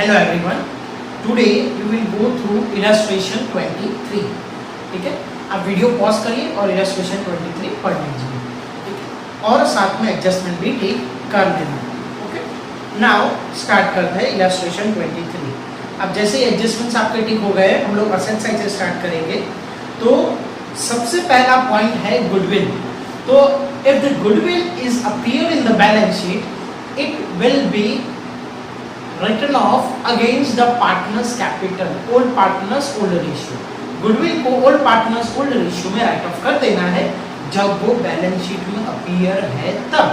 Hello everyone. Today we will go through illustration 23. ठीक है, आप वीडियो पॉज करिए और illustration 23 पढ़ लीजिए, ठीक है, और साथ में एडजस्टमेंट भी ठीक कर देना. ओके, नाउ स्टार्ट करते हैं illustration 23. अब जैसे एडजस्टमेंट्स आपके ठीक हो गए, हम लोग असेट साइड से स्टार्ट करेंगे. तो सबसे पहला पॉइंट है गुडविल. तो if the goodwill is appear in the balance sheet, it will be written off against the partners capital, old partners old ratio. Goodwill को ओल्ड पार्टनर्स ओल्ड रेशियो में right of कर देना है जब वो balance sheet में appear है तब.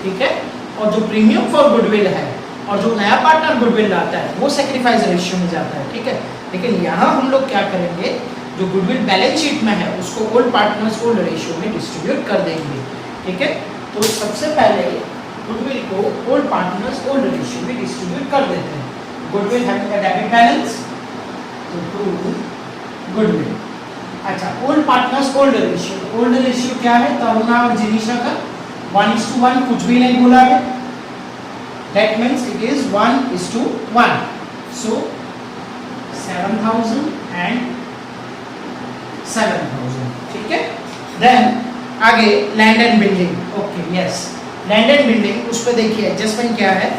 ठीक है, और जो प्रीमियम फॉर गुडविल है और जो नया पार्टनर गुडविल लाता है वो सैक्रिफाइस रेशियो में जाता है. ठीक है, लेकिन यहाँ हम लोग क्या करेंगे, जो गुडविल बैलेंस शीट में है उसको ओल्ड पार्टनर्स ओल्ड रेशियो में डिस्ट्रीब्यूट कर देंगे. ठीक है, तो सबसे पहले गुडविल को ओल्ड पार्टनर्स ओल्ड रेशियो में डिस्ट्रीब्यूट कर देते हैं. Goodwill having a debit balance to goodwill. अच्छा, old partners old ratio. Old ratio क्या है? तरुणा और जिनीशा का 1:1, कुछ भी नहीं बोला है. That means it is 1:1. So 7,000 and 7,000. ठीक है, देन आगे land and building. Okay, yes, land and building. उस पर देखिए एडजस्टमेंट क्या है.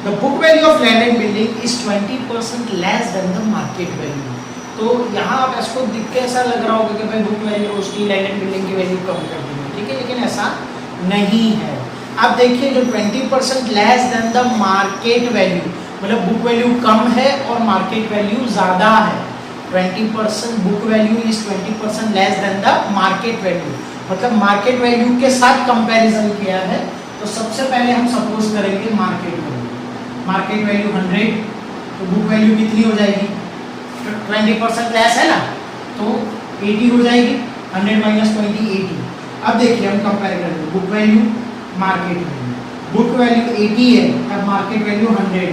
The book value of land and building is 20% less than the market value. तो यहाँ आप इसको देख के ऐसा लग रहा होगा कि भाई बुक वैल्यू उसकी लैंड एंड बिल्डिंग की वैल्यू कम कर दी है. ठीक है, लेकिन ऐसा नहीं है. आप देखिए जो 20% less than the market value, मतलब बुक वैल्यू कम है और मार्केट वैल्यू ज़्यादा है. 20% book value is 20% less than the market value, मतलब मार्केट वैल्यू के साथ कंपैरिजन किया है. तो सबसे पहले हम सपोज करेंगे मार्केट वैल्यू. मार्केट वैल्यू 100, तो बुक वैल्यू कितनी हो जाएगी? 20% लेस है ना, तो 80 हो जाएगी. 100 माइनस 20 80. अब देखिए हम कंपेयर करेंगे book value market value. Book value 80 है, अब मार्केट वैल्यू 100 है.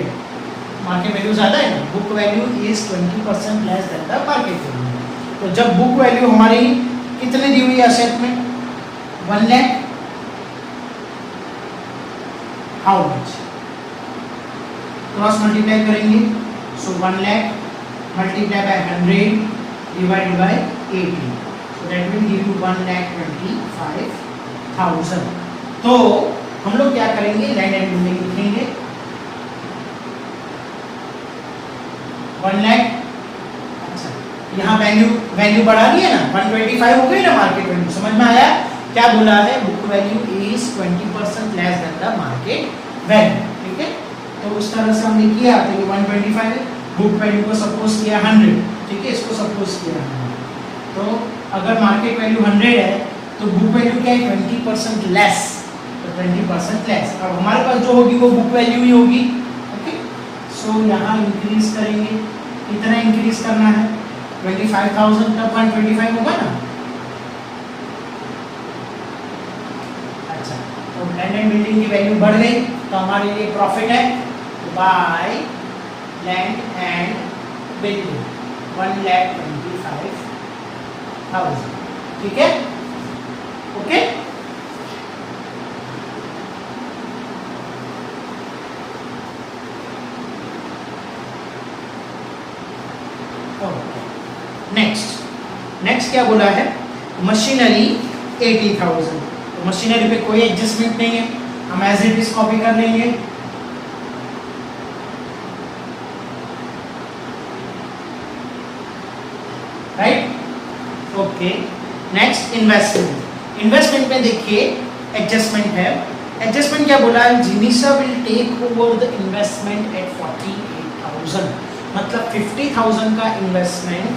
मार्केट वैल्यू ज़्यादा है ना, book value is 20% less than the market value. तो जब बुक वैल्यू हमारी कितने दी हुई है असेट में? 1 lakh. How much? Cross multiply करेंगे. सो 1 lakh multiply by 100 divided by 80. So that will give you 1,25,000. तो हम लोग क्या करेंगे, लैंड एंड बिल्डिंग लिखेंगे 1 लाख. अच्छा, यहाँ वैल्यू बढ़ा दी है ना, 125 हो गई ना मार्केट वैल्यू. समझ में आया क्या बोला है? Book value is 20% less than the market value. ठीक है, तो उस तरह से हमने किया. तो ये 125 है, बुक वैल्यू को सपोज किया 100. ठीक है, इसको सपोज किया 100. तो अगर मार्केट वैल्यू 100 है तो बुक वैल्यू क्या है? 20% लेस. तो 20% लेस. अब हमारे पास जो होगी वो बुक वैल्यू ही होगी. ओके, सो यहाँ इंक्रीज करेंगे. कितना इंक्रीज करना है? 25,000 तब 125 होगा ना. अच्छा, तो लैंड एंड बिल्डिंग की वैल्यू बढ़ गई तो हमारे लिए प्रॉफिट है बाय लैंड एंड बिल्डिंग 1,25,000. ठीक है, ओके. नेक्स्ट क्या बोला है? मशीनरी 80,000. तो मशीनरी पे कोई एडजस्टमेंट नहीं है, हम एज इट इज कॉपी कर लेंगे. Right, okay. Next investment. Investment में देखिए एडजस्टमेंट है. एडजस्टमेंट क्या बोला है? Jinisha will take over the investment at 48,000. मतलब 50,000 का इन्वेस्टमेंट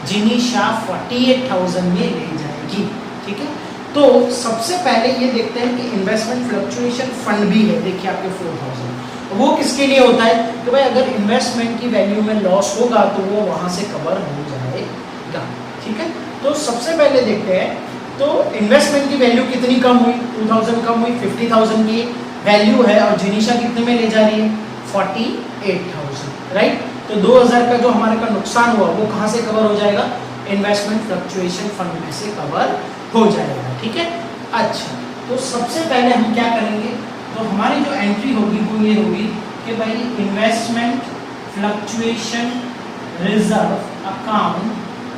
जिनीशा 48,000 में ले जाएगी. ठीक है, तो सबसे पहले ये देखते हैं कि इन्वेस्टमेंट फ्लक्चुएशन फंड भी है. देखिए आपके 4,000, वो किसके लिए होता है कि भाई अगर इन्वेस्टमेंट की वैल्यू में लॉस होगा तो वो वहाँ से कवर हो जाएगा. ठीक है, तो सबसे पहले देखते हैं. तो इन्वेस्टमेंट की वैल्यू कितनी कम हुई? 2,000 कम हुई. 50,000 की वैल्यू है और जिनीशा कितने में ले जा रही है? 48,000. राइट, तो 2,000 का जो हमारे का नुकसान हुआ वो कहाँ से कवर हो जाएगा? इन्वेस्टमेंट फ्लक्चुएशन फंड में से कवर हो जाएगा। ठीक है, अच्छा तो सबसे पहले हम क्या करेंगे, हमारी जो एंट्री होगी वो ये होगी कि भाई investment fluctuation reserve account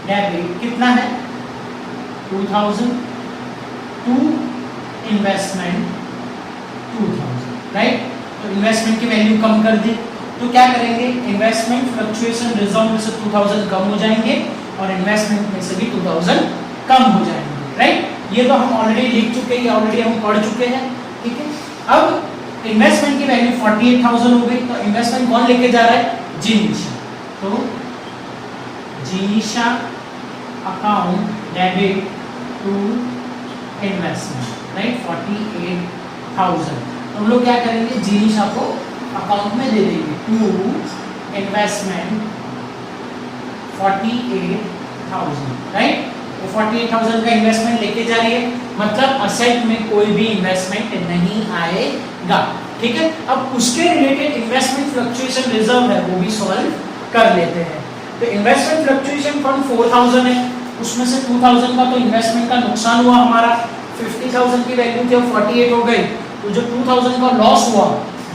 debit कितना है 2000 टू इन्वेस्टमेंट 2000, राइट। तो इन्वेस्टमेंट की वैल्यू कम कर दी तो क्या करेंगे, इन्वेस्टमेंट फ्लक्चुएशन रिजर्व में से 2000 कम हो जाएंगे और इन्वेस्टमेंट में से भी 2000 कम हो जाएंगे, राइट। ये तो हम ऑलरेडी लिख चुके हैं, ऑलरेडी हम पढ़ चुके हैं, ठीक है। अब इन्वेस्टमेंट की वैल्यू 48000 हो गई, तो इन्वेस्टमेंट कौन लेके जा रहा है, जिनीशा। तो Jinisha account debit to investment, right, 48000। तो हम लोग क्या करेंगे, जिनीशा को अकाउंट में दे देंगे टू इन्वेस्टमेंट 48000, राइट। तो 48000 का इन्वेस्टमेंट लेके जा रही है, मतलब असेट में कोई भी इन्वेस्टमेंट नहीं आएगा, ठीक है। अब उसके रिलेटेड इन्वेस्टमेंट फ्लक्चुएशन रिजर्व है वो भी सॉल्व कर लेते हैं। तो इन्वेस्टमेंट फ्लक्चुएशन फंड 4000 है, उसमें से 2000 का तो इन्वेस्टमेंट का नुकसान हुआ हमारा, 50000 की वैल्यू थी, 48 हो गई। तो जो 2000 का लॉस हुआ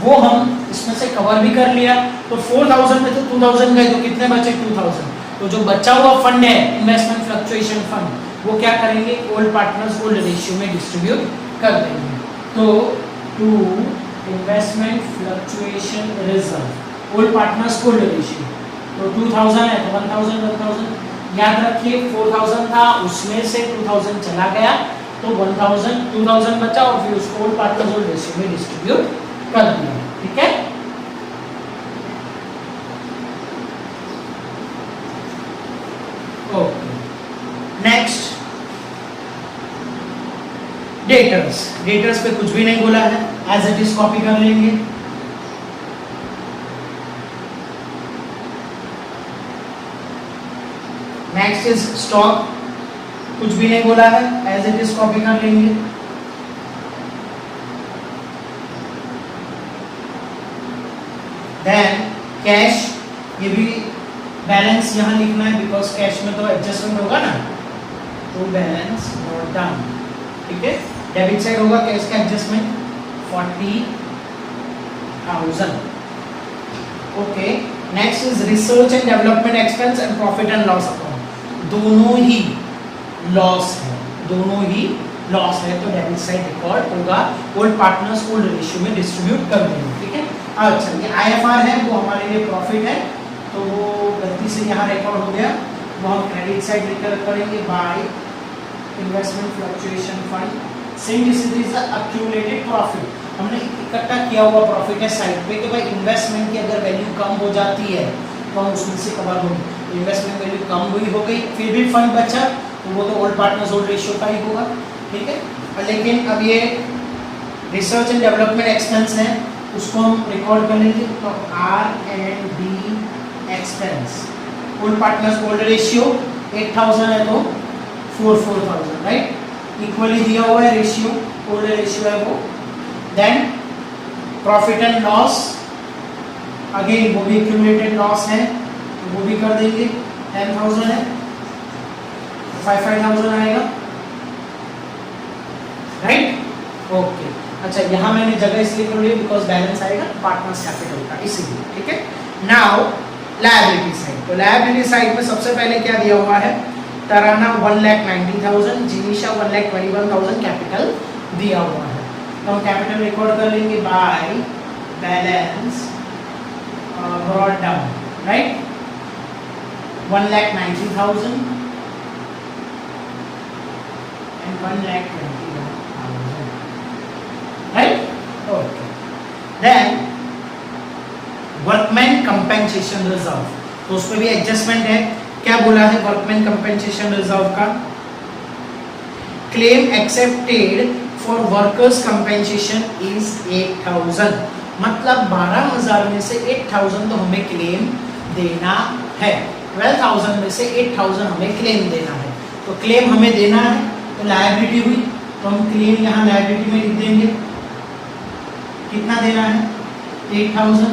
वो हम इसमें से कवर भी कर लिया। तो 4000 में तो 2000 गए, तो कितने बचे 2000। तो जो बचा हुआ फंड है इन्वेस्टमेंट फ्लक्चुएशन फंड वो क्या करेंगे, ओल्ड पार्टनर्स ओल्ड रेशियो में डिस्ट्रीब्यूट कर देंगे। तो to investment fluctuation reserve old partners old ratio, तो 2000 है तो 1000 याद रखिए, 4000 था उसमें से 2000 चला गया तो 2000 बचा और फिर उसको ओल्ड पार्टनर्स ओल्ड रेशियो में डिस्ट्रीब्यूट कर दिया, ठीक है। ओके, नेक्स्ट डेटर्स पे कुछ भी नहीं बोला है, एज इट इज कॉपी कर लेंगे। नेक्स्ट इज स्टॉक, कुछ भी नहीं बोला है, एज इट इज कॉपी कर लेंगे। देन कैश, ये भी बैलेंस यहाँ लिखना है बिकॉज कैश में तो एडजस्टमेंट होगा ना, तो बैलेंस नोट डाउन, ठीक है। डेबिट साइड होगा कैश का adjustment 40000, okay. Next is research and development expense and profit and loss account, दोनों ही लॉस है, तो डेबिट साइड रिकॉर्ड होगा, ओल्ड पार्टनर्स ओल्ड रेशियो में डिस्ट्रीब्यूट कर देंगे, ठीक है। अच्छा, ये IFR है वो हमारे लिए प्रॉफिट है, तो वो गलती से यहाँ रिकॉर्ड हो गया, वो हम क्रेडिट साइड लेकर करेंगे by investment fluctuation fund, since it is accumulated profit, हमने इकट्ठा किया हुआ प्रॉफिट है साइड पे कि भाई इन्वेस्टमेंट की अगर वैल्यू कम हो जाती है तो हम उसमें से कवर होंगे, इन्वेस्टमेंट वैल्यू कम हुई हो गई फिर भी फंड बचा तो वो तो ओल्ड पार्टनर्स ओल्ड रेशियो का ही होगा, ठीक है। लेकिन अब ये रिसर्च एंड डेवलपमेंट एक्सपेंस है उसको हम रिकॉर्ड कर लेंगे, तो R&D expense, old partners old ratio 8000 है तो 4000, राइट, इक्वली दिया हुआ है रेशियो, ओल्ड रेशियो है वो। Then profit and loss, again वो भी एक्यूमुलेटेड लॉस है तो वो भी कर देंगे, 10000 है 5000 आएगा, राइट, ओके। अच्छा, यहाँ मैंने जगह इसलिए कर ली बिकॉज बैलेंस आएगा पार्टनर्स कैपिटल का, इसीलिए, ठीक है। नाउ लायबिलिटी साइड, तो लायबिलिटी साइड में सबसे पहले क्या दिया हुआ है, तराना 1,90,000, जिनीशा 1,21,000 कैपिटल दिया हुआ है, तो हम कैपिटल रिकॉर्ड कर लेंगे by balance brought down, right, 1,90,000 and 1,21,000, right? Okay. Then workman compensation reserve, तो उस पर भी एडजस्टमेंट है, क्या बोला है वर्कमैन कंपेंसेशन रिजर्व का, claim accepted for workers compensation is 8000, मतलब 12000 में से 8000 तो हमें क्लेम देना है, 12000 में से 8000 हमें क्लेम देना है, तो क्लेम हमें देना है तो लायबिलिटी हुई, तो हम क्लेम यहाँ लायबिलिटी में लिख देंगे, कितना देना है 8000।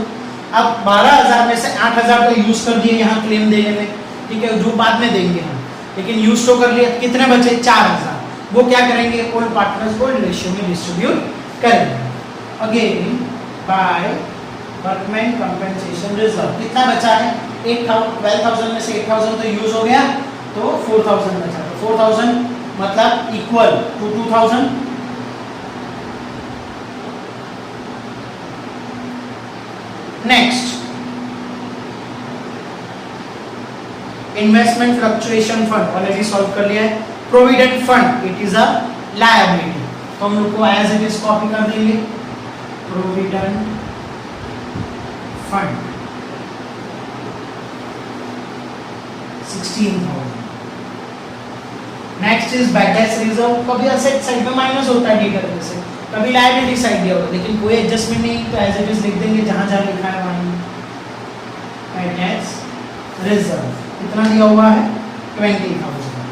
अब 12000 में से 8000 तो यूज कर दिए यहाँ क्लेम देने में, ठीक है, जो बाद में देंगे हम, लेकिन यूज तो कर लिया, कितने बचे 4000, वो क्या करेंगे ओल्ड पार्टनर्स ओल्ड रेशियो में डिस्ट्रीब्यूट करेंगे। और again by workman compensation reserve. कितना बचा है? 12,000 में से 8,000 तो यूज हो गया, तो 4,000 बचा। तो 4,000 मतलब equal to 2,000। Next, investment fluctuation fund already solve कर लिया है। Provident fund it is a liability, तो हम लोग को एज इट इज कॉपी कर देंगे। Provident fund 16,000। Next is back cash reserve. कभी असेट साइड में माइनस होता है डेटर में से, कभी लायबिलिटी साइड दिया होगा, लेकिन कोई एडजस्टमेंट नहीं, तो एज इट इज लिख देंगे जहां जहां लिखा है वहीं। बैक कैश रिजर्व कितना दिया हुआ है? 20,000,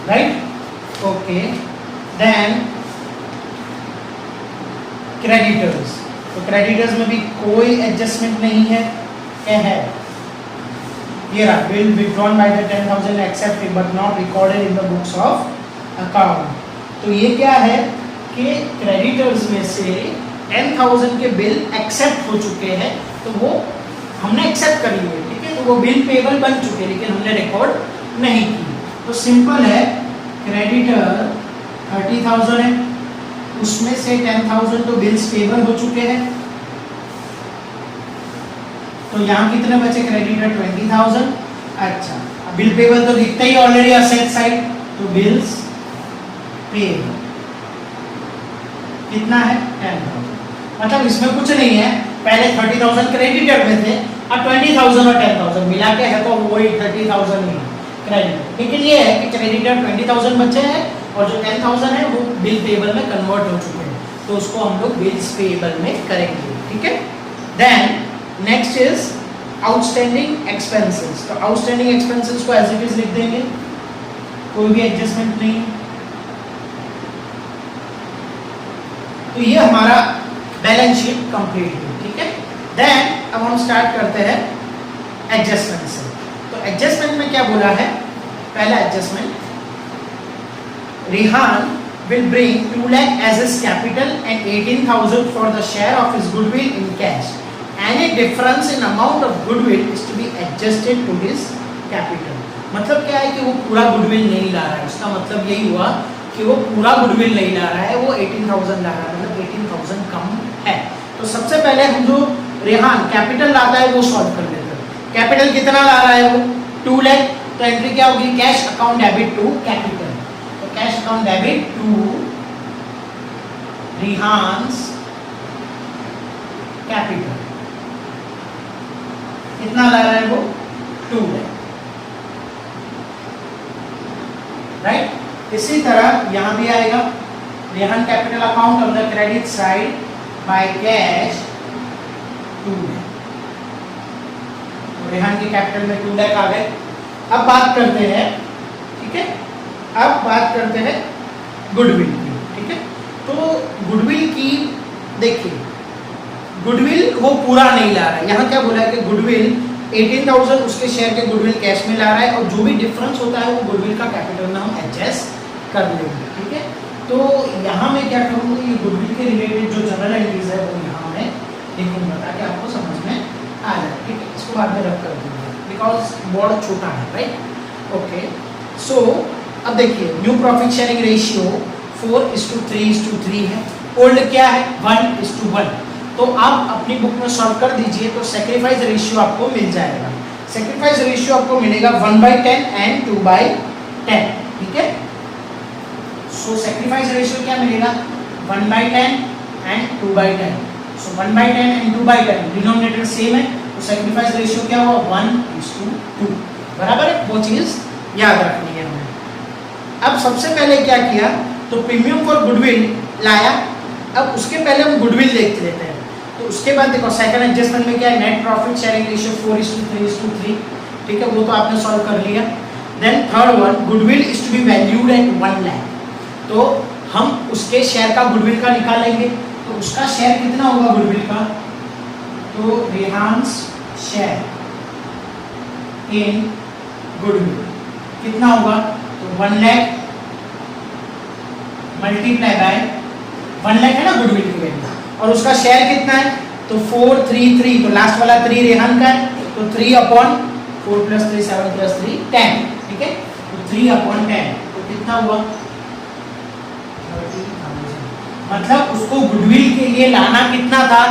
राइट? Okay, then creditors. तो क्रेडिटर्स में भी कोई एडजस्टमेंट नहीं है। क्या है? ये रहा, bill withdrawn by the 10,000 accepted but not recorded in the books of account. तो ये क्या है कि क्रेडिटर्स में से 10,000 के बिल एक्सेप्ट हो चुके हैं, तो वो हमने एक्सेप्ट कर लिए, ठीक है, तो वो बिल पेबल बन चुके, लेकिन हमने रिकॉर्ड नहीं की। तो सिंपल है, क्रेडिटर 30,000 है, उसमें से 10,000 तो बिल्स पेबल हो चुके हैं, तो यहाँ कितने बचे? क्रेडिटर 20,000। अच्छा, बिल पेबल तो दिखता ही ऑलरेडी असेट साइड, तो बिल्स पेबल कितना है? 10,000। मतलब इसमें कुछ नहीं है, पहले 30,000 क्रेडिटर में थे और 20,000 और 10,000 मिला के है तो वही 30,000 ही क्रेडिटर। लेकिन ये है कि क्रेडिटर 20,000 बचे हैं और जो 10,000 है वो बिल पेबल में कन्वर्ट हो चुके हैं, तो उसको हम लोग बिल्स पेबल में करेंगे, ठीक है। Then next is outstanding expenses. तो आउटस्टैंडिंग एक्सपेंसेस को एज इट इज लिख देंगे, कोई भी एडजस्टमेंट नहीं। तो ये हमारा बैलेंस शीट कंप्लीट हुई, ठीक है। देन अब हम स्टार्ट करते हैं एडजस्टमेंट से। तो एडजस्टमेंट में क्या बोला है? पहला adjustment, Rihan will bring 2 lakh as his capital and 18,000 for the share of his goodwill in cash. Any difference in amount of goodwill is to be adjusted to his capital. मतलब क्या है कि वो पूरा गुडविल नहीं ला रहा है, उसका मतलब यही हुआ कि वो पूरा गुडविल नहीं ला रहा है, वो 18,000 ला रहा है, मतलब 18,000 कम है। तो सबसे पहले हम जो रेहान कैपिटल लाता है वो सॉल्व कर लेते हैं। कैपिटल कितना ला रहा है? वो 2 लाख। तो एंट्री क्या होगी? Cash account debit to capital. तो cash account debit to Rihans capital कितना ला रहा है? वो 2 लाख, राइट। इसी तरह यहां भी आएगा, Rehan capital account on the credit side by cash 2 lakh. तो रेहान के कैपिटल में 2 लाख आ गए। अब बात करते हैं, ठीक है, अब बात करते हैं गुडविल की, ठीक है। तो गुडविल की देखिए, गुडविल वो पूरा नहीं ला रहा है। यहाँ क्या बोला है कि गुडविल 18,000 उसके शेयर के गुडविल कैश में ला रहा है, और जो भी डिफरेंस होता है वो गुडविल का कैपिटल में हम एडजस्ट कर लेंगे, ठीक है। तो यहाँ मैं क्या करूँगा, ये गुडविल के रिलेटेड जो जनरल एंट्रीज है वो यहाँ मैं लिखूंगा ताकि आपको समझ में आ जाए, ठीक है। इसको बाद में रख कर दूंगा बिकॉज बोर्ड छोटा है, राइट। ओके, सो अब देखिए, न्यू प्रॉफिट शेयरिंग रेशियो 4:3:3 है। ओल्ड क्या है? 1:1। तो आप अपनी बुक में सॉल्व कर दीजिए, तो सेक्रीफाइस रेशियो आपको मिल जाएगा। सेक्रीफाइस रेशियो आपको मिलेगा 1/10 एंड 2/10, ठीक है। सो सेक्रीफाइस रेशियो क्या मिलेगा? 1/10 and 2/10। So 1/10 and 2/10 denominator same है, तो सेक्रीफाइस रेशियो क्या हुआ? 1:2, बराबर है। वो चीज याद रखनी है हमें। अब सबसे पहले क्या किया, तो प्रीमियम फॉर गुडविल लाया। अब उसके पहले हम गुडविल देख लेते हैं। तो उसके बाद देखो, सेकंड एडजस्टमेंट में क्या है? नेट प्रॉफिट शेयरिंग रेशियो 4:3:3, ठीक है, वो तो आपने सॉल्व कर लिया। Then third one, goodwill is to be valued at 1 lakh. तो हम उसके शेयर का गुडविल का निकालेंगे। तो उसका शेयर कितना होगा गुडविल का? तो रेहान्स शेयर इन गुडविल कितना होगा? तो 1 लाख मल्टीप्लाई बाय 1 लाख है ना गुडविल की वैल्यू, और उसका शेयर कितना है, तो 433, तो लास्ट वाला 3 रेहान का है, तो 3/4 + 3 7 + 3 10, ठीक है, तो 3/10, तो कितना हुआ 30,000। मतलब उसको गुडविल के लिए लाना कितना था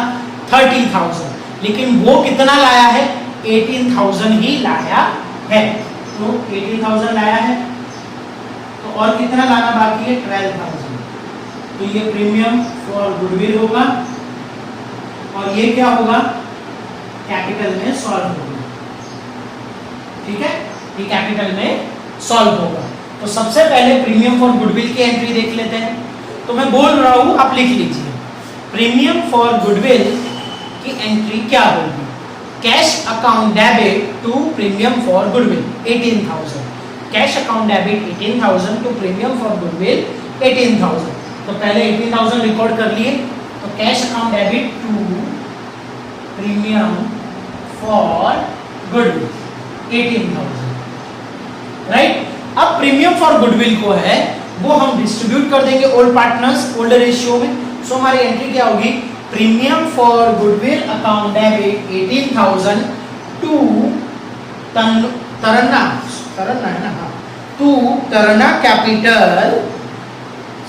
30,000, लेकिन वो कितना लाया है 18,000 ही लाया है, तो 18,000 लाया है, तो और कितना लाना बाकी है 12,000, तो ये प्रीमियम फॉर गुडविल होगा, और ये क्या होगा कैपिटल में सॉल्व होगा, ठीक है, ये कैपिटल में सॉल्व होगा। तो सबसे पहले प्रीमियम फॉर गुडविल की एंट्री देख लेते हैं, तो मैं बोल रहा हूं आप लिख लीजिए, प्रीमियम फॉर गुडविल की एंट्री क्या होगी, cash account debit to premium for goodwill 18,000, cash account debit 18,000 to premium for goodwill 18,000, तो पहले 18,000 रिकॉर्ड कर लिए, तो cash account debit to premium for goodwill 18,000, right. अब प्रीमियम फॉर गुडविल को है वो हम डिस्ट्रीब्यूट कर देंगे ओल्ड पार्टनर्स ओल्ड रेशियो में, सो हमारी एंट्री क्या होगी, premium for goodwill account debit 18,000 to Tarana है ना, हाँ, टू तरन्ना कैपिटल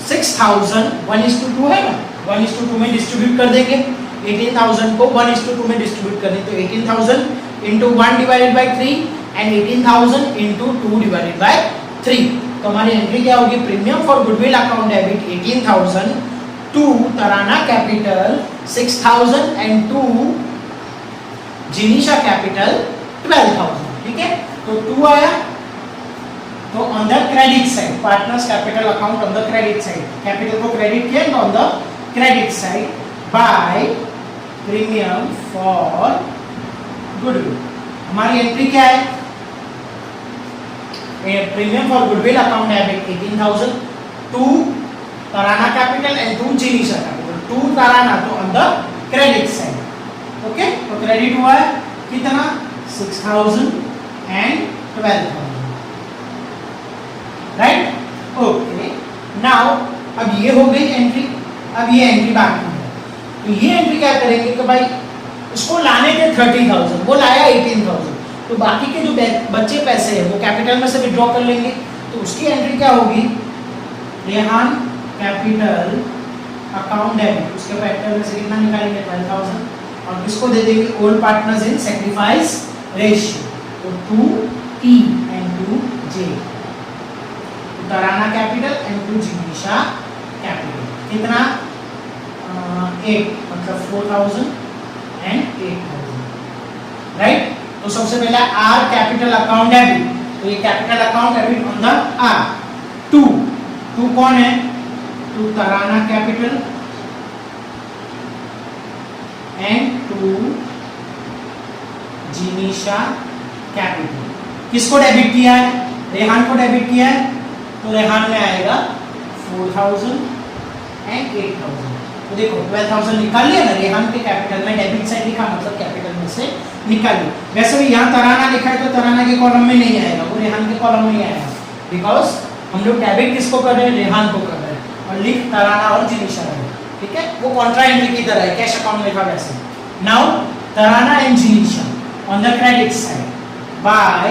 6,000 1:2 है ना, 1:2 में डिस्ट्रीब्यूट कर देंगे, 18,000 को 1:2 में डिस्ट्रीब्यूट कर दें, तो 18,000 into 1/3 एंड 18,000 into 2/3, तो हमारी एंट्री क्या होगी, premium for goodwill account debit 18,000 to Tarana capital 6,000 and to Jinisha capital 12,000, ठीक है, तो 2 आया, तो on the credit side partners capital account on the credit side, capital को क्रेडिट किया तो on the credit side by premium for goodwill. हमारी entry क्या है, premium for goodwill account debit 18,000 to Tarana capital and to Jinisha capital, to Tarana तो on the credit side, okay, तो credit हुआ है कितना 6,000 एंड 12,000, राइट, ओके। नाउ अब ये हो गई एंट्री, अब ये एंट्री बाकी है, तो ये एंट्री क्या करेंगे कि भाई उसको लाने थे 30,000, वो लाया 18,000, तो बाकी के जो बच्चे पैसे हैं वो कैपिटल में से विड्रॉ कर लेंगे, तो उसकी एंट्री क्या होगी, रेहान कैपिटल अकाउंट डेबिट, उसके कैपिटल में से कितना निकालेंगे 12,000, और किसको दे देंगे old partners in sacrifice ratio, तो 2T and 2J, Tarana capital and to Jinisha capital, कितना 8, मतलब 4,000 एंड 8,000, राइट। तो सबसे पहले आर कैपिटल अकाउंट डेबिट, तो ये capital account debit on the आर, टू कौन है, to Tarana capital and to Jinisha capital, किसको डेबिट किया है, रेहान को डेबिट किया है, तो रेहान में आएगा 4,000 एंड 8,000, तो देखो 12,000 निकाल लिया ना, रेहान के कैपिटल में डेबिट साइड लिखा मतलब कैपिटल में से निकाल लिया। वैसे भी यहाँ तराना लिखा है तो तराना के कॉलम में नहीं आएगा, वो रेहान के कॉलम में ही आएगा, बिकॉज हम लोग डेबिट किसको कर रहे हैं, रेहान को कर रहे हैं, और लिख तराना और जिनीशा रहे, ठीक है, वो कॉन्ट्रा एंट्री की तरह है, कैश अकाउंट लिखा वैसे। Now Tarana and Jinisha on the credit side by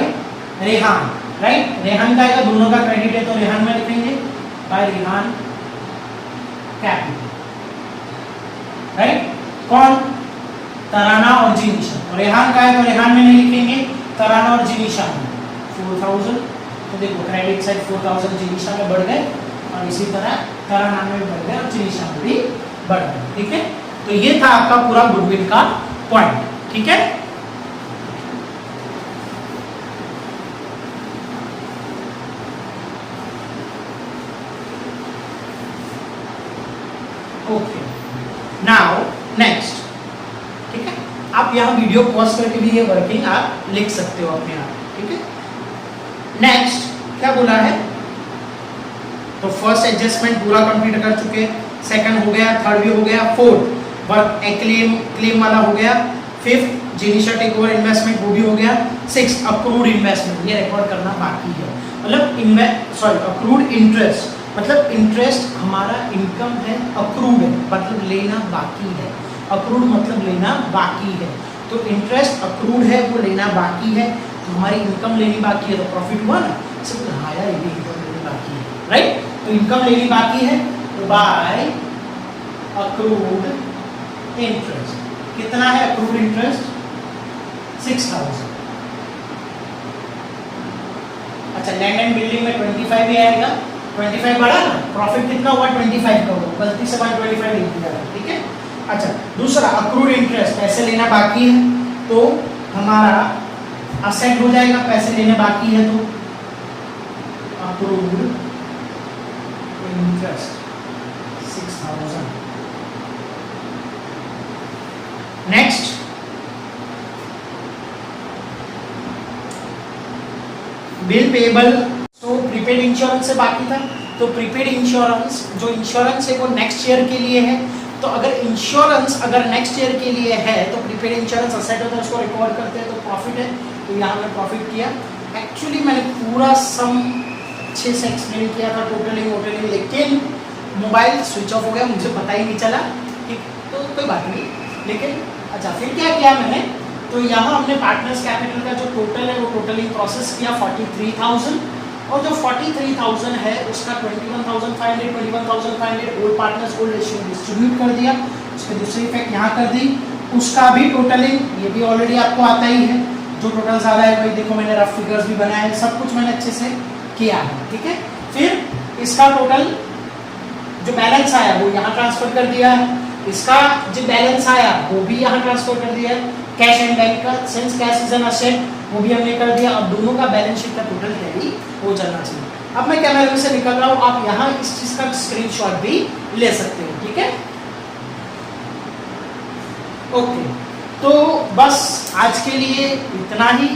Rehan, right, Rehan का आएगा, दोनों का क्रेडिट है तो रेहान में लिखेंगे बाय रेहान कैपिटल, राइट, कौन तराना और जिनीशा, और रेहान का है तो रेहान में नहीं लिखेंगे, तराना और जिनीशा में 4,000, तो देखो क्रेडिट साइड 4,000 जिनीशा में बढ़ गए, और इसी तरह तराना में भी बढ़ गए और जिनीशा में भी बढ़ गए, ठीक है। तो ये था आपका पूरा गुडविल का पॉइंट, ठीक है। ओके, नाउ नेक्स्ट, ठीक है, आप यहाँ वीडियो पॉज करके भी ये वर्किंग आप लिख सकते हो अपने आप, ठीक है। नेक्स्ट क्या बोला है, तो फर्स्ट एडजस्टमेंट पूरा कंप्लीट कर चुके, सेकंड हो गया, थर्ड भी हो गया, फोर्थ वर्क क्लेम वाला हो गया, fifth Jinisha take over investment वो भी हो गया, सिक्स्थ अक्रूड इन्वेस्टमेंट, ये रिकॉर्ड करना बाकी है, मतलब अक्रूड इंटरेस्ट मतलब इंटरेस्ट हमारा इनकम है, अक्रूड है मतलब लेना बाकी है, अक्रूड मतलब लेना बाकी है, तो इंटरेस्ट अक्रूड है वो लेना बाकी है, तो हमारी इनकम लेनी बाकी है, तो प्रॉफिट हुआ ना, सिर्फ हाया ये भी इनकम लेनी बाकी है, राइट। तो इनकम लेनी बाकी है तो बाय अक्रूड इंटरेस्ट, कितना है अक्रूड इंटरेस्ट 6000। अच्छा लैंड एंड बिल्डिंग में 25 ही आएगा, 25 बढ़ा ना, प्रॉफिट कितना हुआ 25 का हुआ, गलती से 125 लिख दिया, ठीक है। अच्छा दूसरा अक्रूड इंटरेस्ट, पैसे लेना बाकी है तो हमारा असेट हो जाएगा, पैसे लेने बाकी है तो accrued interest 6000। Next bill payable, तो प्रीपेड इंश्योरेंस से बाकी था, तो प्रीपेड इंश्योरेंस, जो इंश्योरेंस है वो नेक्स्ट ईयर के लिए है, तो अगर इंश्योरेंस अगर नेक्स्ट ईयर के लिए है तो प्रीपेड इंश्योरेंस असेट होता है, उसको रिकवर करते हैं तो प्रॉफिट है, तो यहाँ मैंने प्रॉफिट किया। एक्चुअली मैंने पूरा सम अच्छे से एक्सप्लेन किया था टोटलिंग, लेकिन मोबाइल स्विच ऑफ हो गया, मुझे पता ही नहीं चला, ठीक, तो कोई बात नहीं। लेकिन अच्छा फिर क्या किया मैंने, तो यहाँ हमने पार्टनर्स कैपिटल का जो टोटल है वो टोटलिंग प्रोसेस किया 43,000, और जो 43,000 है उसका 21,500 old partners old ratio distribute कर दिया, उसके दूसरी इफेक्ट यहाँ कर दी, उसका भी टोटलिंग, ये भी ऑलरेडी आपको आता ही है, जो टोटल ज़्यादा है वही देखो, मैंने रफ फिगर्स भी बनाए हैं, सब कुछ मैंने अच्छे से किया है, ठीक है। फिर इसका टोटल जो बैलेंस आया वो यहाँ ट्रांसफर कर दिया है, इसका जो बैलेंस आया वो भी यहाँ ट्रांसफर कर दिया है, कैश एंड बैंक का since cash is an asset वो भी हमने कर दिया, अब दोनों का बैलेंस शीट का टोटल टैली हो जाना चाहिए। अब मैं कैमरे में से निकल रहा हूँ, आप यहाँ इस चीज का स्क्रीनशॉट भी ले सकते हो, ठीक है। ओके तो बस आज के लिए इतना ही,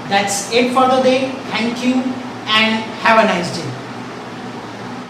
that's it for the day, thank you and have a nice day.